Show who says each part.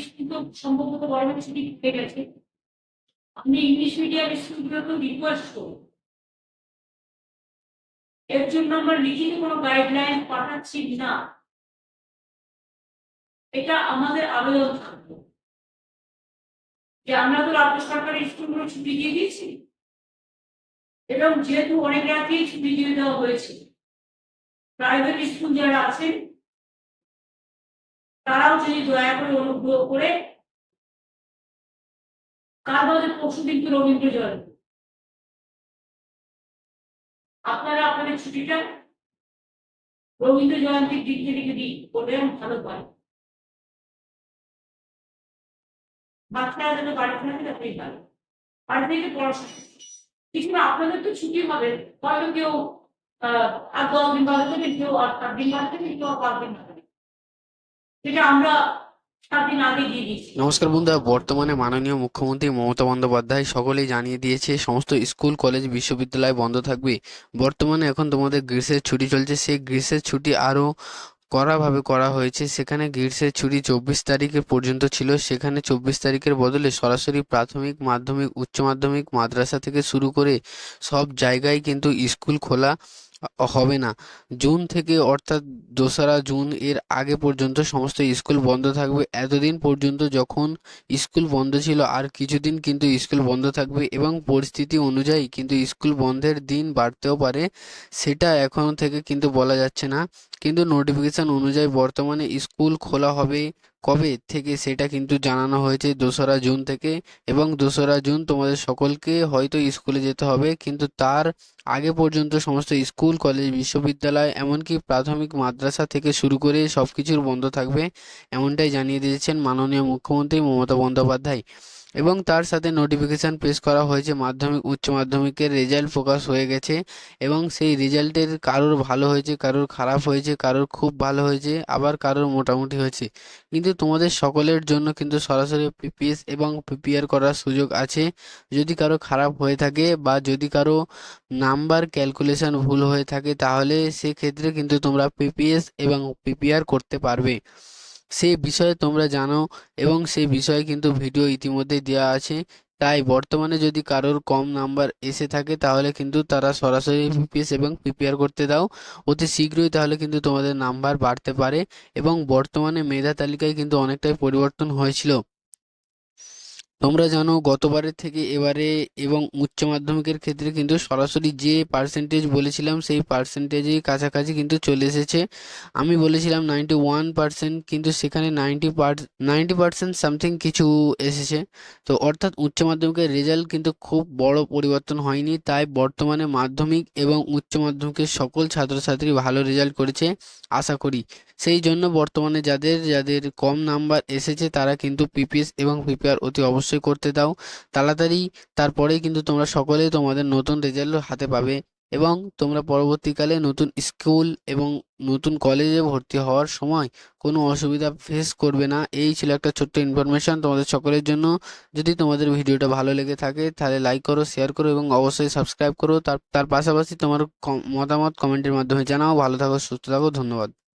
Speaker 1: School তো সম্ভবত গরমের ছুটি পেয়ে গেছে। আপনি ইংলিশ মিডিয়াম স্কুলগুলোকেও রিকোয়েস্ট করুন। এর জন্য আমরা লিখিত কোনো গাইডলাইন পাঠাচ্ছি না, এটা আমাদের আবেদন থাকবে যে আমরা তো রাজ্য সরকারি স্কুলগুলো ছুটি দিয়ে দিয়েছি, এবং যেহেতু অনেক রাতেই ছুটি দিয়ে দেওয়া হয়েছে, প্রাইভেট স্কুল যারা আছেন তারাও যদি দয়া করে অনুগ্রহ করে কাল বাদে পরশুদিন তো রবীন্দ্র জয়ন্তী, আপনারা আপনাদের ছুটিটা রবীন্দ্র জয়ন্তীর দিক থেকে দিই করলে ভালো পায়। বাচ্চারা যেন বাড়ি থাকে তাতেই ভালো, বাড়ি থেকে পড়াশোনা কিছু না। আপনাদের তো ছুটি হবে, হয়তো কেউ 10 দিন বাদ থেকে, কেউ 8 দিন বাদ থেকে, কেউ 5 দিন বাদ থেকে, সেটা আমরা 7 দিন আগে দিয়ে দিচ্ছি।
Speaker 2: নমস্কার বন্ধুরা, বর্তমানে মাননীয় মুখ্যমন্ত্রী মমতা বন্দ্যোপাধ্যায় সকলেই জানিয়ে দিয়েছে সমস্ত স্কুল কলেজ বিশ্ববিদ্যালয় বন্ধ থাকবে। বর্তমানে এখন তোমাদের গ্রীষ্মের ছুটি চলছে, সেই গ্রীষ্মের ছুটি আরও কড়াভাবে করা হয়েছে। সেখানে গ্রীষ্মের ছুটি 24 তারিখে পর্যন্ত ছিল, সেখানে 24 তারিখের বদলে সরাসরি প্রাথমিক, মাধ্যমিক, উচ্চ মাধ্যমিক, মাদ্রাসা থেকে শুরু করে সব জায়গায় কিন্তু স্কুল খোলা হবে না। জুন থেকে, অর্থাৎ 2রা জুন এর আগে পর্যন্ত সমস্ত স্কুল বন্ধ থাকবে। এতদিন পর্যন্ত যখন স্কুল বন্ধ ছিল আর কিছুদিন কিন্তু স্কুল বন্ধ থাকবে, এবং পরিস্থিতি অনুযায়ী কিন্তু স্কুল বন্ধের দিন বাড়তেও পারে, সেটা এখন থেকে কিন্তু বলা যাচ্ছে না। কিন্তু নোটিফিকেশন অনুযায়ী বর্তমানে স্কুল খোলা হবে কবে থেকে সেটা কিন্তু জানানো হয়েছে 2রা জুন থেকে, এবং 2রা জুন তোমাদের সকলকে হয়তো স্কুলে যেতে হবে, কিন্তু তার আগে পর্যন্ত সমস্ত স্কুল কলেজ বিশ্ববিদ্যালয় এমনকি প্রাথমিক মাদ্রাসা থেকে শুরু করে সব কিছুর বন্ধ থাকবে, এমনটাই জানিয়ে দিয়েছেন মাননীয় মুখ্যমন্ত্রী মমতা বন্দ্যোপাধ্যায়। এবং তার সাথে নোটিফিকেশান পেশ করা হয়েছে, মাধ্যমিক উচ্চ মাধ্যমিকের রেজাল্ট প্রকাশ হয়ে গেছে, এবং সেই রেজাল্টের কারোর ভালো হয়েছে, কারোর খারাপ হয়েছে, কারোর খুব ভালো হয়েছে, আবার কারোর মোটামুটি হয়েছে। কিন্তু তোমাদের সকলের জন্য কিন্তু সরাসরি পিপিএস এবং পিপিআর করার সুযোগ আছে। যদি কারো খারাপ হয়ে থাকে বা যদি কারো নাম্বার ক্যালকুলেশন ভুল হয়ে থাকে, তাহলে সেক্ষেত্রে কিন্তু তোমরা পিপিএস এবং পিপিআর করতে পারবে। সেই বিষয়ে তোমরা জানো, এবং সেই বিষয়ে কিন্তু ভিডিও ইতিমধ্যে দেওয়া আছে। তাই বর্তমানে যদি কারোর কম নাম্বার এসে থাকে তাহলে কিন্তু তারা সরাসরি পিপিএস এবং পিপিআর করতে দাও অতি শীঘ্রই, তাহলে কিন্তু তোমাদের নাম্বার বাড়তে পারে। এবং বর্তমানে মেধা তালিকায় কিন্তু অনেকটাই পরিবর্তন হয়েছিল, তোমরা জানো গতবারের থেকে এবারে, এবং উচ্চ মাধ্যমিকের ক্ষেত্রে কিন্তু সরাসরি যে পার্সেন্টেজ বলেছিলাম সেই পার্সেন্টেজের কাছাকাছি কিন্তু চলে এসেছে। আমি বলেছিলাম 91%, কিন্তু সেখানে 90% সামথিং কিছু এসেছে। তো অর্থাৎ উচ্চ মাধ্যমিকের রেজাল্ট কিন্তু খুব বড় পরিবর্তন হয়নি। তাই বর্তমানে মাধ্যমিক এবং উচ্চ মাধ্যমিকের সকল ছাত্রছাত্রী ভালো রেজাল্ট করেছে আশা করি। সেই জন্য বর্তমানে যাদের যাদের কম নাম্বার এসেছে তারা কিন্তু পিপিএস এবং পিপিআর অতি অবশ্যই করতে দাও তাড়াতাড়ি। তারপরেই কিন্তু তোমরা সকলেই তোমাদের নতুন রেজাল্ট হাতে পাবে, এবং তোমরা পরবর্তীকালে নতুন স্কুল এবং নতুন কলেজে ভর্তি হওয়ার সময় কোনো অসুবিধা ফেস করবে না। এই ছিল একটা ছোট্ট ইনফরমেশন তোমাদের সকলের জন্য। যদি তোমাদের ভিডিওটা ভালো লেগে থাকে তাহলে লাইক করো, শেয়ার করো, এবং অবশ্যই সাবস্ক্রাইব করো। তার পাশাপাশি তোমার মতামত কমেন্টের মাধ্যমে জানাও। ভালো থাকো, সুস্থ থাকো, ধন্যবাদ।